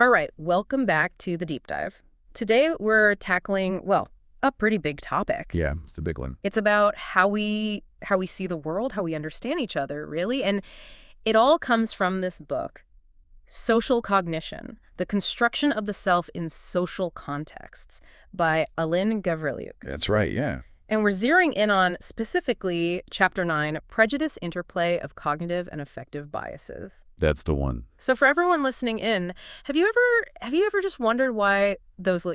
All right, welcome back to the deep dive. Today we're tackling, well, a pretty big topic. Yeah, it's a big one. It's about how we see the world, how we understand each other, really. And it all comes from this book, Social Cognition: The Construction of the Self in Social Contexts by Alin Gavriliuk. That's right, yeah. And we're zeroing in on specifically Chapter 9, Prejudice, Interplay of Cognitive and Affective Biases. That's the one. So for everyone listening in, have you ever just wondered why those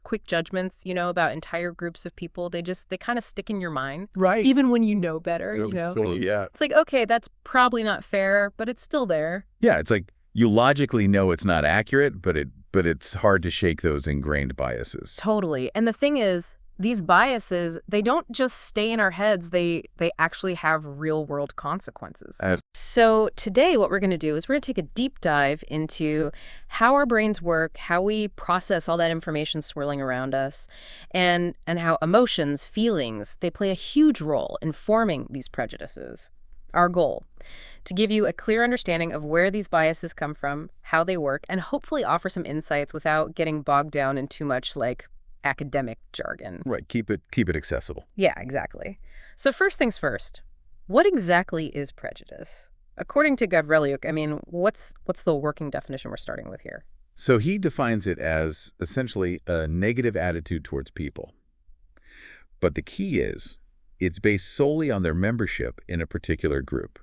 quick judgments, about entire groups of people, they kind of stick in your mind? Right. Even when you know better, Totally, yeah. It's like, okay, that's probably not fair, but it's still there. Yeah, it's like you logically know it's not accurate, but it's hard to shake those ingrained biases. Totally. And the thing is, these biases, they don't just stay in our heads, they actually have real-world consequences. So today what we're going to do is we're going to take a deep dive into how our brains work, how we process all that information swirling around us, and how emotions, feelings, they play a huge role in forming these prejudices. Our goal: to give you a clear understanding of where these biases come from, how they work, and hopefully offer some insights without getting bogged down in too much academic jargon. Right, keep it accessible. Yeah, exactly. So first things first, what exactly is prejudice? According to Gavriliuk, what's the working definition we're starting with here? So he defines it as essentially a negative attitude towards people. But the key is, it's based solely on their membership in a particular group.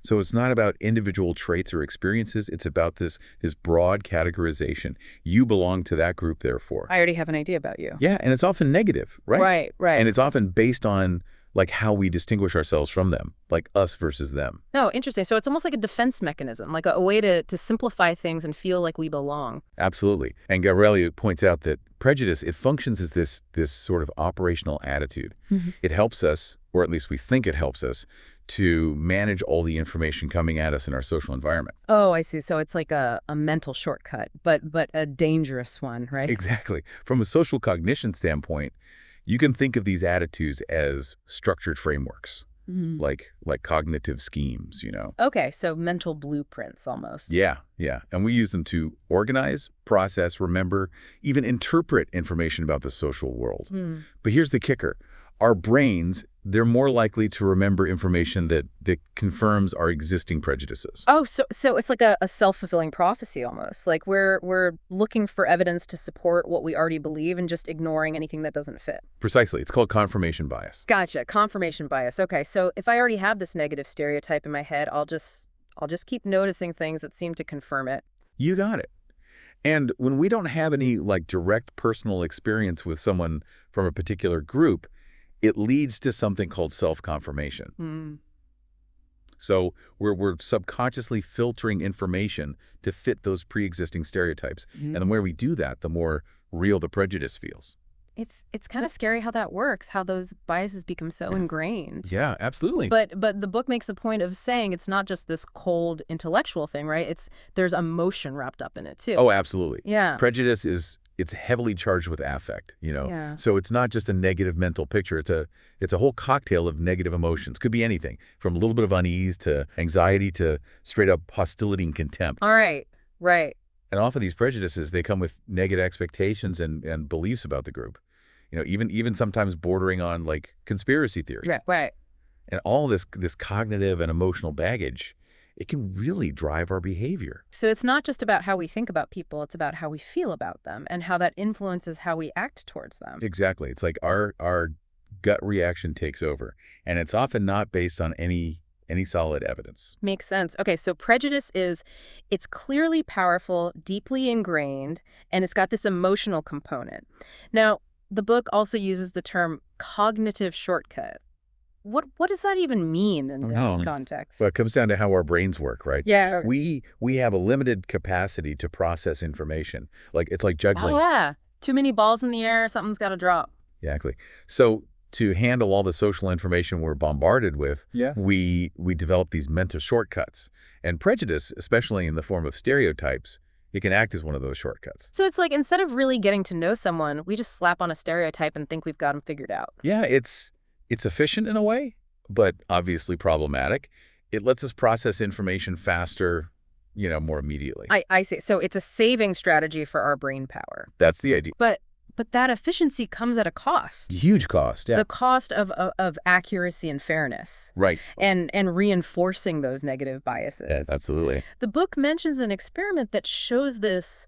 So it's not about individual traits or experiences. It's about this broad categorization. You belong to that group, therefore. I already have an idea about you. Yeah, and it's often negative, right? Right. And it's often based on how we distinguish ourselves from them, like us versus them. Oh, interesting. So it's almost like a defense mechanism, like a way to simplify things and feel like we belong. Absolutely. And Gavriliuk points out that prejudice, it functions as this sort of operational attitude. Mm-hmm. It helps us, or at least we think it helps us, to manage all the information coming at us in our social environment. Oh, I see. So it's like a mental shortcut, but a dangerous one, right? Exactly. From a social cognition standpoint, you can think of these attitudes as structured frameworks, like cognitive schemes, Okay, so mental blueprints almost. Yeah. And we use them to organize, process, remember, even interpret information about the social world. But here's the kicker. Our brains, they're more likely to remember information that confirms our existing prejudices. Oh, so it's like a self-fulfilling prophecy almost. Like we're looking for evidence to support what we already believe and just ignoring anything that doesn't fit. Precisely. It's called confirmation bias. Gotcha. Confirmation bias. Okay, so if I already have this negative stereotype in my head, I'll just keep noticing things that seem to confirm it. You got it. And when we don't have any direct personal experience with someone from a particular group, it leads to something called self-confirmation. So we're subconsciously filtering information to fit those pre-existing stereotypes. And the more we do that, the more real the prejudice feels. It's kind of scary how that works, how those biases become so ingrained. Yeah, absolutely. But the book makes a point of saying it's not just this cold intellectual thing, right? There's emotion wrapped up in it too. Oh, absolutely. Yeah. Prejudice it's heavily charged with affect, Yeah. So it's not just a negative mental picture. It's a whole cocktail of negative emotions. Could be anything from a little bit of unease to anxiety to straight up hostility and contempt. All right. Right. And often these prejudices, they come with negative expectations and beliefs about the group. Even sometimes bordering on conspiracy theories. Right. And all this cognitive and emotional baggage, it can really drive our behavior. So it's not just about how we think about people, it's about how we feel about them and how that influences how we act towards them. Exactly. It's like our gut reaction takes over, and it's often not based on any solid evidence. Makes sense. Okay, so prejudice it's clearly powerful, deeply ingrained, and it's got this emotional component. Now, the book also uses the term cognitive shortcut. What does that even mean in this context? Well, it comes down to how our brains work, right? Yeah. We have a limited capacity to process information. It's like juggling. Oh, yeah. Too many balls in the air, something's got to drop. Exactly. So to handle all the social information we're bombarded with, we develop these mental shortcuts. And prejudice, especially in the form of stereotypes, it can act as one of those shortcuts. So it's like instead of really getting to know someone, we just slap on a stereotype and think we've got them figured out. Yeah, it's efficient in a way, but obviously problematic. It lets us process information faster more immediately. I see. So it's a saving strategy for our brain power. That's the idea. But that efficiency comes at a cost. Huge cost, yeah. The cost of accuracy and fairness. Right. And reinforcing those negative biases. Yes, absolutely. The book mentions an experiment that shows this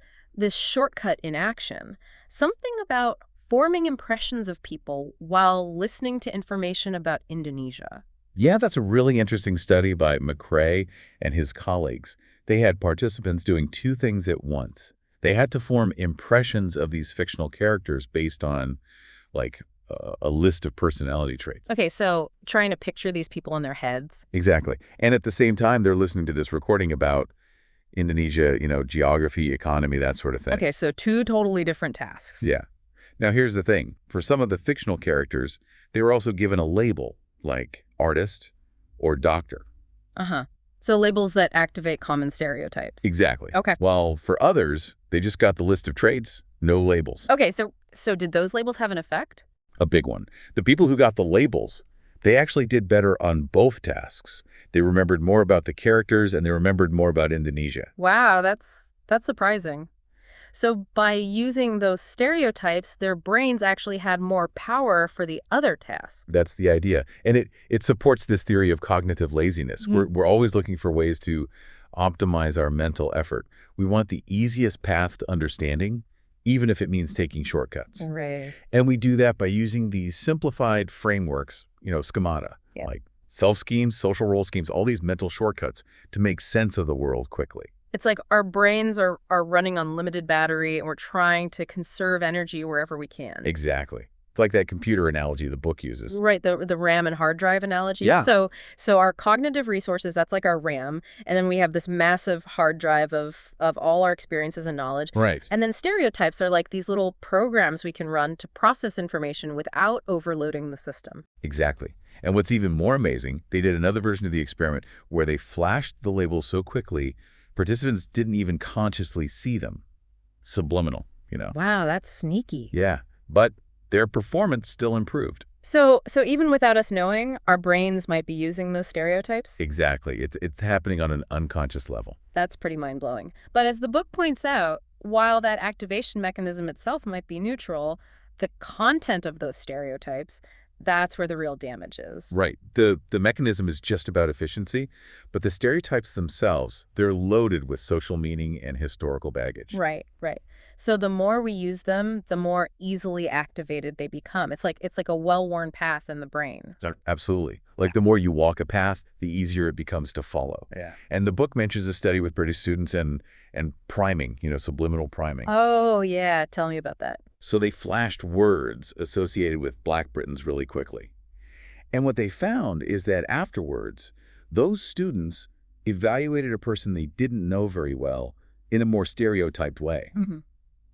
shortcut in action. Something about forming impressions of people while listening to information about Indonesia. Yeah, that's a really interesting study by McCrae and his colleagues. They had participants doing two things at once. They had to form impressions of these fictional characters based on, like, a list of personality traits. Okay, so trying to picture these people in their heads. Exactly. And at the same time, they're listening to this recording about Indonesia, geography, economy, that sort of thing. Okay, so two totally different tasks. Yeah. Now, here's the thing. For some of the fictional characters, they were also given a label, like artist or doctor. Uh-huh. So labels that activate common stereotypes. Exactly. Okay. While for others, they just got the list of traits, no labels. Okay, so did those labels have an effect? A big one. The people who got the labels, they actually did better on both tasks. They remembered more about the characters and they remembered more about Indonesia. Wow, that's surprising. So by using those stereotypes, their brains actually had more power for the other tasks. That's the idea. And it supports this theory of cognitive laziness. We're always looking for ways to optimize our mental effort. We want the easiest path to understanding, even if it means taking shortcuts. Right. And we do that by using these simplified frameworks, schemata, like self-schemes, social role schemes, all these mental shortcuts to make sense of the world quickly. It's like our brains are running on limited battery and we're trying to conserve energy wherever we can. Exactly. It's like that computer analogy the book uses. Right, the RAM and hard drive analogy. Yeah. So our cognitive resources, that's like our RAM, and then we have this massive hard drive of all our experiences and knowledge. Right. And then stereotypes are like these little programs we can run to process information without overloading the system. Exactly. And what's even more amazing, they did another version of the experiment where they flashed the labels so quickly, participants didn't even consciously see them. Subliminal, Wow, that's sneaky. Yeah, but their performance still improved. So even without us knowing, our brains might be using those stereotypes? Exactly. It's happening on an unconscious level. That's pretty mind-blowing. But as the book points out, while that activation mechanism itself might be neutral, the content of those stereotypes, that's where the real damage is. Right. The mechanism is just about efficiency, but the stereotypes themselves, they're loaded with social meaning and historical baggage. Right. So the more we use them, the more easily activated they become. It's like a well-worn path in the brain. Absolutely. Like the more you walk a path, the easier it becomes to follow. Yeah. And the book mentions a study with British students and priming, subliminal priming. Oh, yeah. Tell me about that. So they flashed words associated with Black Britons really quickly. And what they found is that afterwards, those students evaluated a person they didn't know very well in a more stereotyped way. Mm-hmm.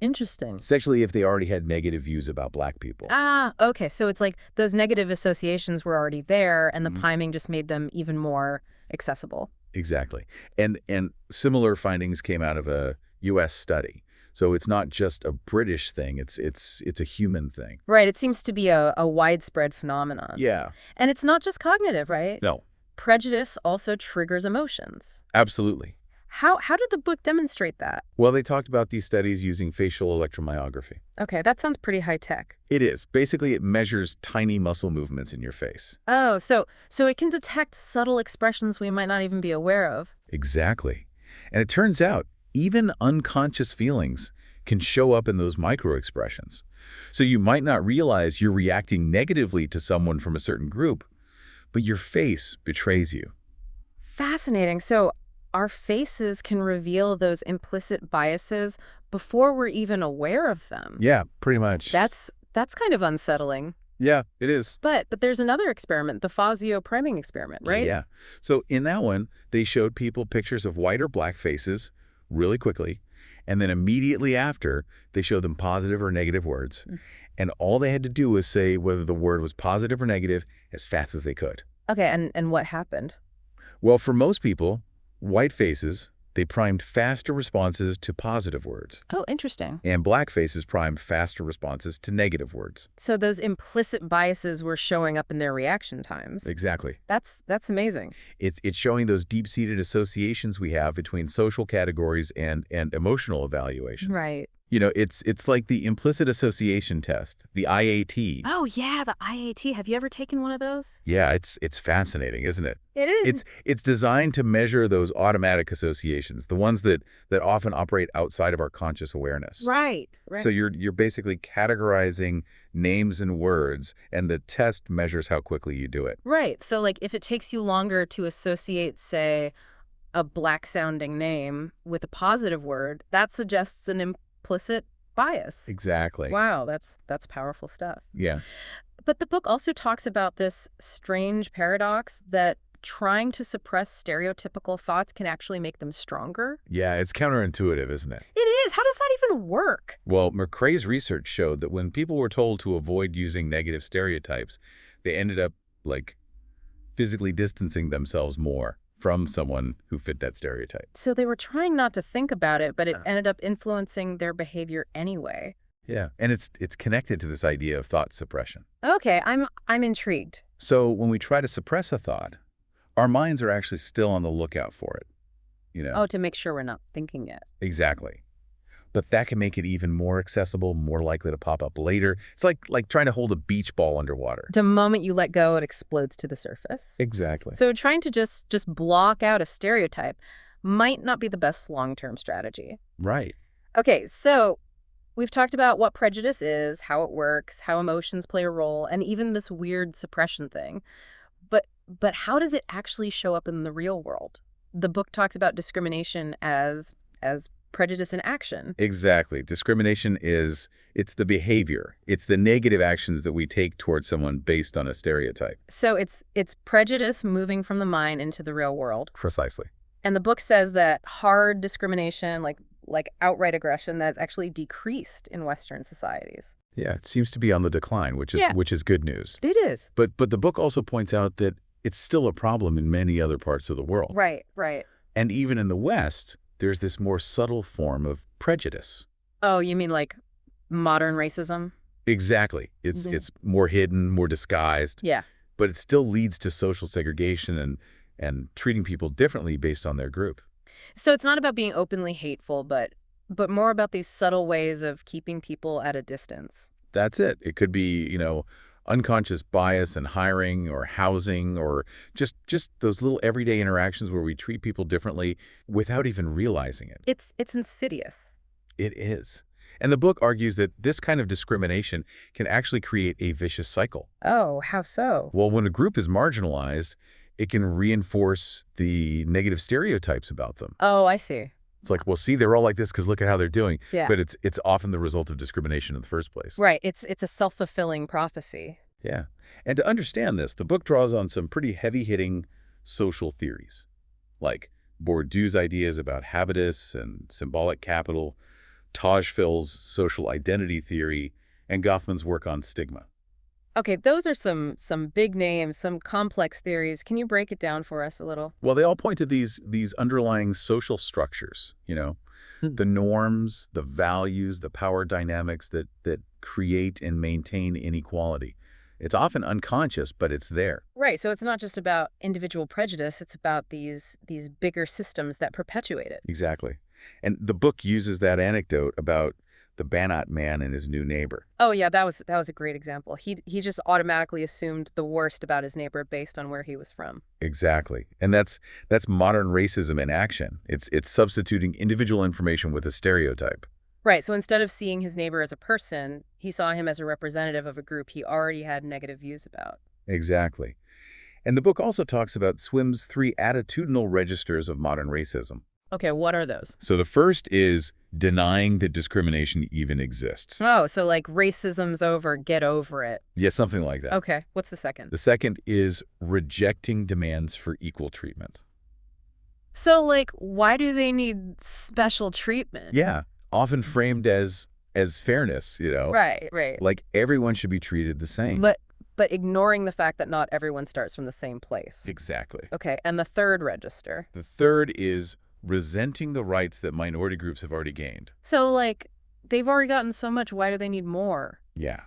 Interesting. Especially if they already had negative views about Black people. Ah, okay. So it's like those negative associations were already there, and the priming just made them even more accessible. Exactly. And similar findings came out of a U.S. study. So it's not just a British thing, it's a human thing. Right. It seems to be a widespread phenomenon. Yeah. And it's not just cognitive, right? No. Prejudice also triggers emotions. Absolutely. How did the book demonstrate that? Well, they talked about these studies using facial electromyography. Okay, that sounds pretty high-tech. It is. Basically, it measures tiny muscle movements in your face. Oh, so it can detect subtle expressions we might not even be aware of. Exactly. And it turns out, even unconscious feelings can show up in those micro-expressions. So you might not realize you're reacting negatively to someone from a certain group, but your face betrays you. Fascinating. So our faces can reveal those implicit biases before we're even aware of them. Yeah, pretty much. That's kind of unsettling. Yeah, it is. But there's another experiment, the Fazio priming experiment, right? Yeah. So in that one, they showed people pictures of white or Black faces really quickly, and then immediately after, they showed them positive or negative words. And all they had to do was say whether the word was positive or negative as fast as they could. Okay, and what happened? Well, for most people, white faces, They primed faster responses to positive words. Oh, interesting. And blackfaces primed faster responses to negative words. So those implicit biases were showing up in their reaction times. Exactly. That's amazing. It's showing those deep-seated associations we have between social categories and emotional evaluations. Right. You know, it's like the implicit association test, the IAT. Oh, yeah, the IAT. Have you ever taken one of those? Yeah, it's fascinating, isn't it? It is. It's designed to measure those automatic associations, the ones that often operate outside of our conscious awareness. Right. So you're basically categorizing names and words, and the test measures how quickly you do it. Right. So, like, if it takes you longer to associate, say, a black-sounding name with a positive word, that suggests an implicit bias. Exactly. Wow, that's powerful stuff. Yeah. But the book also talks about this strange paradox that trying to suppress stereotypical thoughts can actually make them stronger. Yeah, it's counterintuitive, isn't it? It is. How does that even work? Well, McCrae's research showed that when people were told to avoid using negative stereotypes, they ended up, like, physically distancing themselves more from someone who fit that stereotype. So they were trying not to think about it, but it ended up influencing their behavior anyway. Yeah, and it's connected to this idea of thought suppression. Okay, I'm intrigued. So when we try to suppress a thought, our minds are actually still on the lookout for it, you know? Oh, to make sure we're not thinking it. Exactly. But that can make it even more accessible, more likely to pop up later. It's like trying to hold a beach ball underwater. The moment you let go, it explodes to the surface. Exactly. So trying to just block out a stereotype might not be the best long-term strategy. Right. Okay, so we've talked about what prejudice is, how it works, how emotions play a role, and even this weird suppression thing. But how does it actually show up in the real world? The book talks about discrimination as prejudice in action. Exactly. Discrimination it's the behavior. It's the negative actions that we take towards someone based on a stereotype. So it's prejudice moving from the mind into the real world. Precisely. And the book says that hard discrimination, like outright aggression, that's actually decreased in Western societies. Yeah, it seems to be on the decline, which is good news. It is. But the book also points out that it's still a problem in many other parts of the world. Right, right. And even in the West, there's this more subtle form of prejudice. Oh, you mean like modern racism? Exactly. It's more hidden, more disguised. Yeah. But it still leads to social segregation and treating people differently based on their group. So it's not about being openly hateful, but more about these subtle ways of keeping people at a distance. That's it. It could be, unconscious bias in hiring or housing or just those little everyday interactions where we treat people differently without even realizing it. It's insidious. It is. And the book argues that this kind of discrimination can actually create a vicious cycle. Oh, how so? Well, when a group is marginalized, it can reinforce the negative stereotypes about them. Oh, I see. It's like, well, see, they're all like this because look at how they're doing. Yeah. But it's often the result of discrimination in the first place. Right. It's a self-fulfilling prophecy. Yeah. And to understand this, the book draws on some pretty heavy-hitting social theories, like Bourdieu's ideas about habitus and symbolic capital, Tajfel's social identity theory, and Goffman's work on stigma. Okay, those are some big names, some complex theories. Can you break it down for us a little? Well, they all point to these underlying social structures, the norms, the values, the power dynamics that create and maintain inequality. It's often unconscious, but it's there. Right, so it's not just about individual prejudice, it's about these bigger systems that perpetuate it. Exactly. And the book uses that anecdote about the Banat man and his new neighbor. Oh yeah, that was a great example. He just automatically assumed the worst about his neighbor based on where he was from. Exactly. And that's modern racism in action. It's substituting individual information with a stereotype. Right, so instead of seeing his neighbor as a person, he saw him as a representative of a group he already had negative views about. Exactly. And the book also talks about Swim's 3 attitudinal registers of modern racism. Okay, what are those? So the first is denying that discrimination even exists. Oh, so like racism's over, get over it. Yeah, something like that. Okay, what's the second? The second is rejecting demands for equal treatment. So like, why do they need special treatment? Yeah, often framed as fairness, Right, right. Like everyone should be treated the same. But ignoring the fact that not everyone starts from the same place. Exactly. Okay, and the third register? The third is resenting the rights that minority groups have already gained. So, like, they've already gotten so much, why do they need more? Yeah.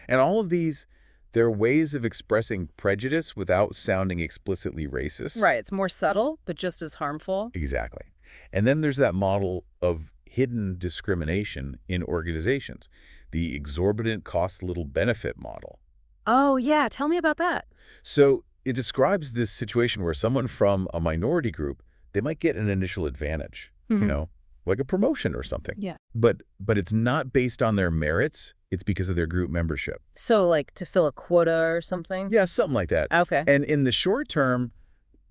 And all of these, they're ways of expressing prejudice without sounding explicitly racist. Right, it's more subtle, but just as harmful. Exactly. And then there's that model of hidden discrimination in organizations, the exorbitant cost little benefit model. Oh, yeah, tell me about that. So it describes this situation where someone from a minority group, they might get an initial advantage, like a promotion or something. Yeah. But it's not based on their merits. It's because of their group membership. So, like, to fill a quota or something? Yeah, something like that. Okay. And in the short term,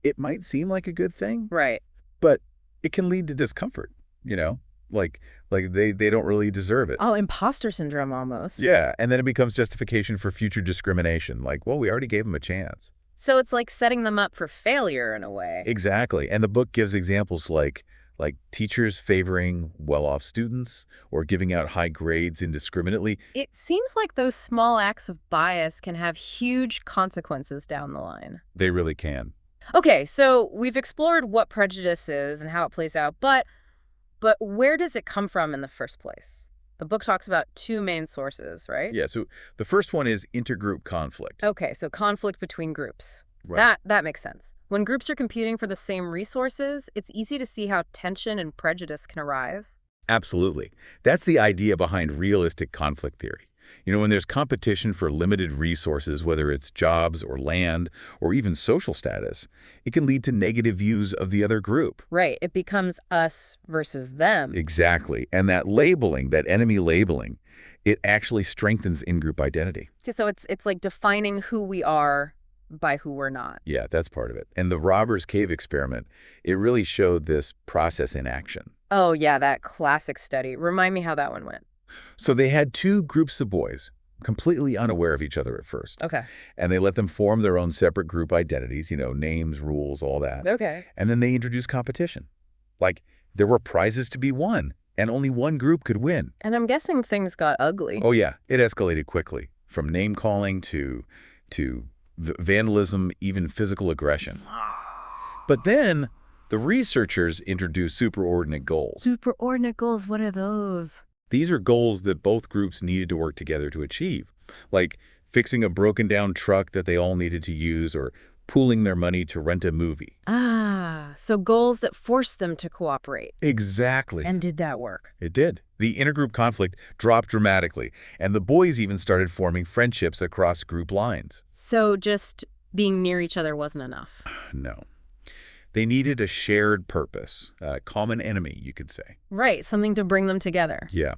it might seem like a good thing. Right. But it can lead to discomfort, Like they don't really deserve it. Oh, imposter syndrome almost. Yeah, and then it becomes justification for future discrimination. Like, well, we already gave them a chance. So it's like setting them up for failure in a way. Exactly. And the book gives examples like teachers favoring well-off students or giving out high grades indiscriminately. It seems like those small acts of bias can have huge consequences down the line. They really can. Okay, so we've explored what prejudice is and how it plays out, but where does it come from in the first place? The book talks about two main sources, right? Yeah, so the first one is intergroup conflict. Okay, so conflict between groups. Right. That makes sense. When groups are competing for the same resources, it's easy to see how tension and prejudice can arise. Absolutely. That's the idea behind realistic conflict theory. When there's competition for limited resources, whether it's jobs or land or even social status, it can lead to negative views of the other group. Right. It becomes us versus them. Exactly. And that labeling, that enemy labeling, it actually strengthens in-group identity. So it's like defining who we are by who we're not. Yeah, that's part of it. And the Robbers Cave experiment, it really showed this process in action. Oh, yeah, that classic study. Remind me how that one went. So they had two groups of boys, completely unaware of each other at first. Okay. And they let them form their own separate group identities, names, rules, all that. Okay. And then they introduced competition. Like, there were prizes to be won, and only one group could win. And I'm guessing things got ugly. Oh, yeah. It escalated quickly, from name-calling to vandalism, even physical aggression. But then the researchers introduced superordinate goals. Superordinate goals, what are those? These are goals that both groups needed to work together to achieve, like fixing a broken-down truck that they all needed to use or pooling their money to rent a movie. Ah, so goals that forced them to cooperate. Exactly. And did that work? It did. The intergroup conflict dropped dramatically, and the boys even started forming friendships across group lines. So just being near each other wasn't enough? No. They needed a shared purpose, a common enemy, you could say. Right, something to bring them together. Yeah.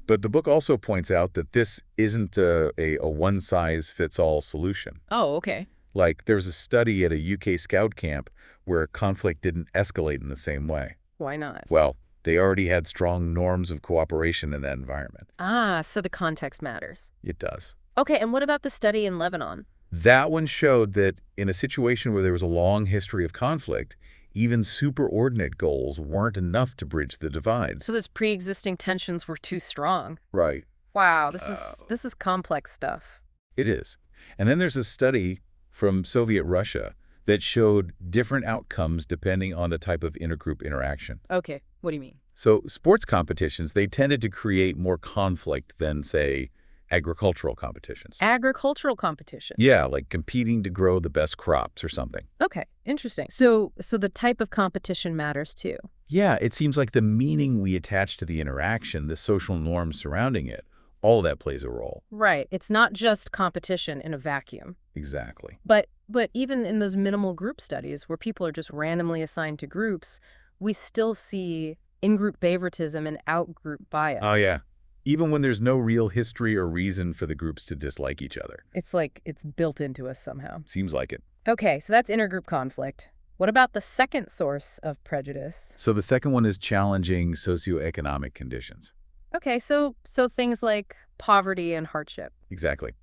But the book also points out that this isn't a one-size-fits-all solution. Oh, okay. Like, there was a study at a UK scout camp where conflict didn't escalate in the same way. Why not? Well, they already had strong norms of cooperation in that environment. Ah, so the context matters. It does. Okay, and what about the study in Lebanon? That one showed that in a situation where there was a long history of conflict, even superordinate goals weren't enough to bridge the divide. So those pre-existing tensions were too strong. Right. Wow, this is complex stuff. It is. And then there's a study from Soviet Russia that showed different outcomes depending on the type of intergroup interaction. Okay, what do you mean? So sports competitions, they tended to create more conflict than, say, agricultural competitions. Agricultural competition? Yeah, like competing to grow the best crops or something. Okay, interesting. So the type of competition matters too. Yeah, it seems like the meaning we attach to the interaction, the social norms surrounding it, all that plays a role. Right. It's not just competition in a vacuum. Exactly. But even in those minimal group studies where people are just randomly assigned to groups, we still see in-group favoritism and out-group bias. Oh, yeah. Even when there's no real history or reason for the groups to dislike each other. It's like it's built into us somehow. Seems like it. Okay, so that's intergroup conflict. What about the second source of prejudice? So the second one is challenging socioeconomic conditions. Okay, so things like poverty and hardship. Exactly.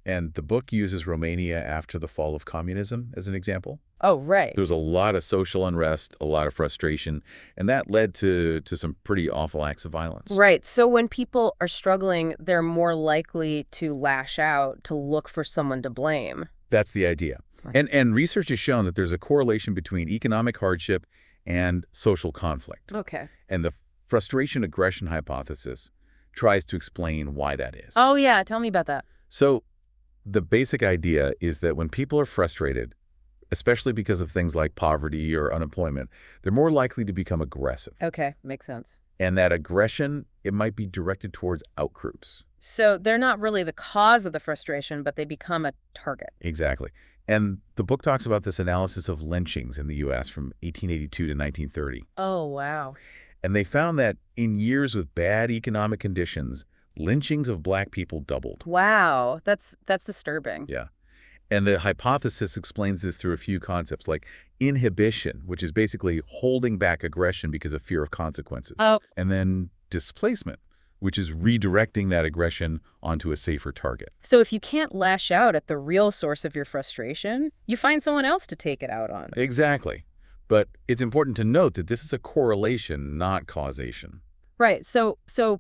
And the book uses Romania after the fall of communism as an example. Oh, right. There's a lot of social unrest, a lot of frustration, and that led to some pretty awful acts of violence. Right. So when people are struggling, they're more likely to lash out, to look for someone to blame. That's the idea. Right. And research has shown that there's a correlation between economic hardship and social conflict. Okay. And the frustration-aggression hypothesis tries to explain why that is. Oh, yeah. Tell me about that. So the basic idea is that when people are frustrated, especially because of things like poverty or unemployment, they're more likely to become aggressive. Okay. Makes sense. And that aggression, it might be directed towards outgroups. So they're not really the cause of the frustration, but they become a target. Exactly. And the book talks about this analysis of lynchings in the U.S. from 1882 to 1930. Oh, wow. And they found that in years with bad economic conditions, lynchings of Black people doubled. Wow. That's disturbing. Yeah. And the hypothesis explains this through a few concepts like inhibition, which is basically holding back aggression because of fear of consequences. Oh. And then displacement, which is redirecting that aggression onto a safer target. So if you can't lash out at the real source of your frustration, you find someone else to take it out on. Exactly. But it's important to note that this is a correlation, not causation. Right. So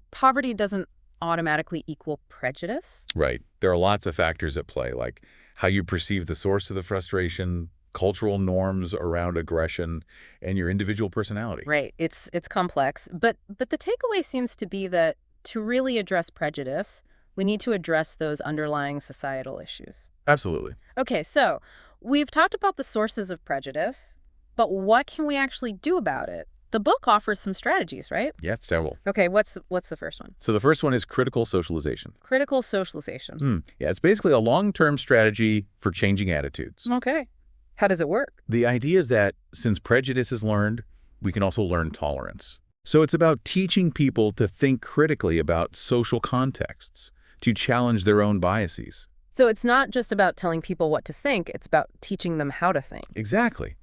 poverty doesn't automatically equal prejudice? Right. There are lots of factors at play, like how you perceive the source of the frustration, cultural norms around aggression, and your individual personality. Right. It's complex. But the takeaway seems to be that to really address prejudice, we need to address those underlying societal issues. Absolutely. Okay, so we've talked about the sources of prejudice, but what can we actually do about it? The book offers some strategies, right? Yeah, several. Okay, what's the first one? So the first one is critical socialization. Critical socialization. Yeah, it's basically a long-term strategy for changing attitudes. Okay. How does it work? The idea is that since prejudice is learned, we can also learn tolerance. So it's about teaching people to think critically about social contexts, to challenge their own biases. So it's not just about telling people what to think, it's about teaching them how to think. Exactly.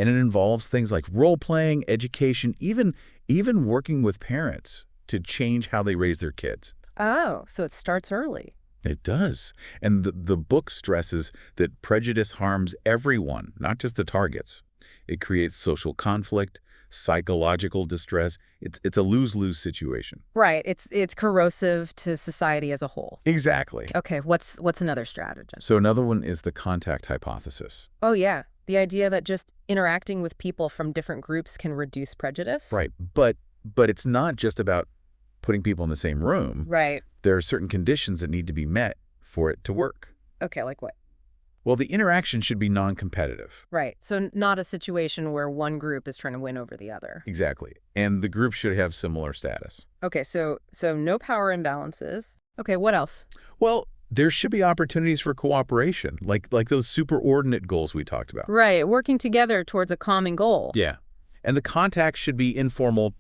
And it involves things like role-playing, education, even working with parents to change how they raise their kids. Oh, so it starts early. It does. And the book stresses that prejudice harms everyone, not just the targets. It creates social conflict, psychological distress. It's a lose-lose situation. Right. It's corrosive to society as a whole. Exactly. Okay, what's another strategy? So another one is the contact hypothesis. Oh, yeah. The idea that just interacting with people from different groups can reduce prejudice? Right. But it's not just about putting people in the same room. Right. There are certain conditions that need to be met for it to work. Okay, like what? Well, the interaction should be non-competitive. Right. So not a situation where one group is trying to win over the other. Exactly. And the group should have similar status. Okay, so no power imbalances. Okay, what else? Well, there should be opportunities for cooperation, like those superordinate goals we talked about. Right, working together towards a common goal. Yeah. And the contact should be informal,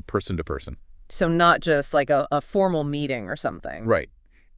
person to person. So not just like a formal meeting or something. Right.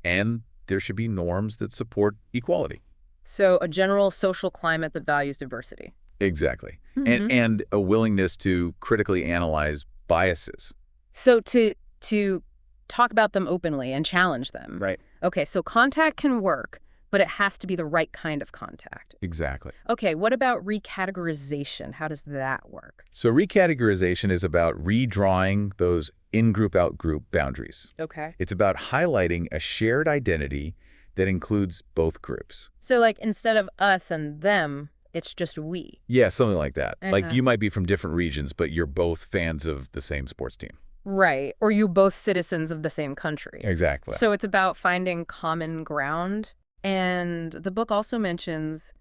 And there should be norms that support equality. So a general social climate that values diversity. Exactly. Mm-hmm. And a willingness to critically analyze biases. So to talk about them openly and challenge them. Right. Okay, so contact can work, but it has to be the right kind of contact. Exactly. Okay, what about recategorization? How does that work? So recategorization is about redrawing those in-group, out-group boundaries. Okay. It's about highlighting a shared identity that includes both groups. So like instead of us and them, it's just we. Yeah, something like that. Like Uh-huh. you might be from different regions, but you're both fans of the same sports team. Right. Or you both citizens of the same country. Exactly. So it's about finding common ground. And the book also mentions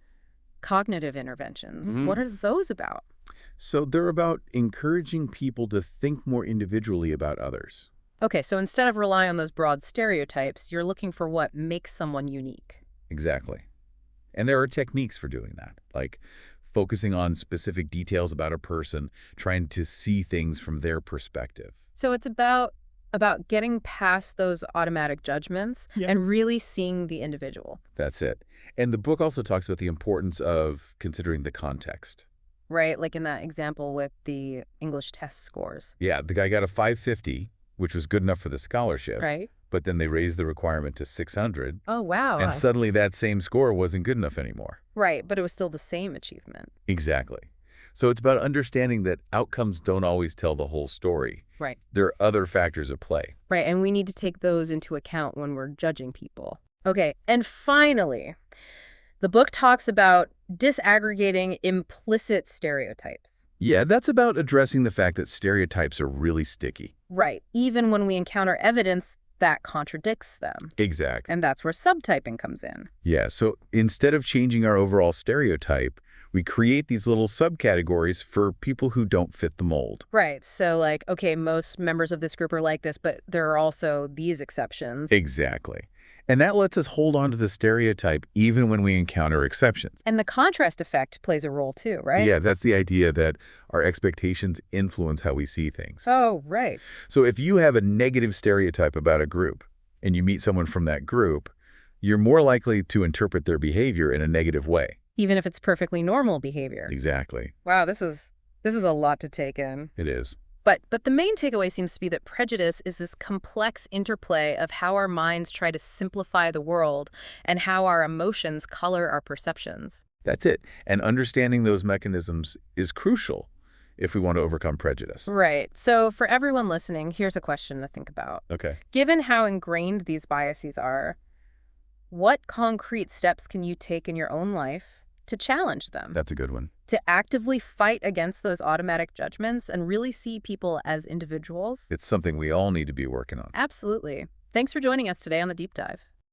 cognitive interventions. Mm-hmm. What are those about? So they're about encouraging people to think more individually about others. Okay, so instead of relying on those broad stereotypes, you're looking for what makes someone unique. Exactly. And there are techniques for doing that, like focusing on specific details about a person, trying to see things from their perspective. So it's about getting past those automatic judgments and really seeing the individual. That's it. And the book also talks about the importance of considering the context. Right, like in that example with the English test scores. Yeah, the guy got a 550, which was good enough for the scholarship. Right. But then they raised the requirement to 600. Oh, wow. And suddenly that same score wasn't good enough anymore. Right, but it was still the same achievement. Exactly. So it's about understanding that outcomes don't always tell the whole story. Right. There are other factors at play. Right, and we need to take those into account when we're judging people. Okay, and finally, the book talks about disaggregating implicit stereotypes. Yeah, that's about addressing the fact that stereotypes are really sticky. Right, even when we encounter evidence that contradicts them. Exactly. And that's where subtyping comes in. Yeah, so instead of changing our overall stereotype, we create these little subcategories for people who don't fit the mold. Right, so like, okay, most members of this group are like this, but there are also these exceptions. Exactly. And that lets us hold on to the stereotype even when we encounter exceptions. And the contrast effect plays a role too, right? Yeah, that's the idea that our expectations influence how we see things. Oh, right. So if you have a negative stereotype about a group and you meet someone from that group, you're more likely to interpret their behavior in a negative way. Even if it's perfectly normal behavior. Exactly. Wow, this is a lot to take in. It is. But the main takeaway seems to be that prejudice is this complex interplay of how our minds try to simplify the world and how our emotions color our perceptions. That's it. And understanding those mechanisms is crucial if we want to overcome prejudice. Right. So for everyone listening, here's a question to think about. Okay. Given how ingrained these biases are, what concrete steps can you take in your own life to challenge them? That's a good one. To actively fight against those automatic judgments and really see people as individuals? It's something we all need to be working on. Absolutely. Thanks for joining us today on The Deep Dive.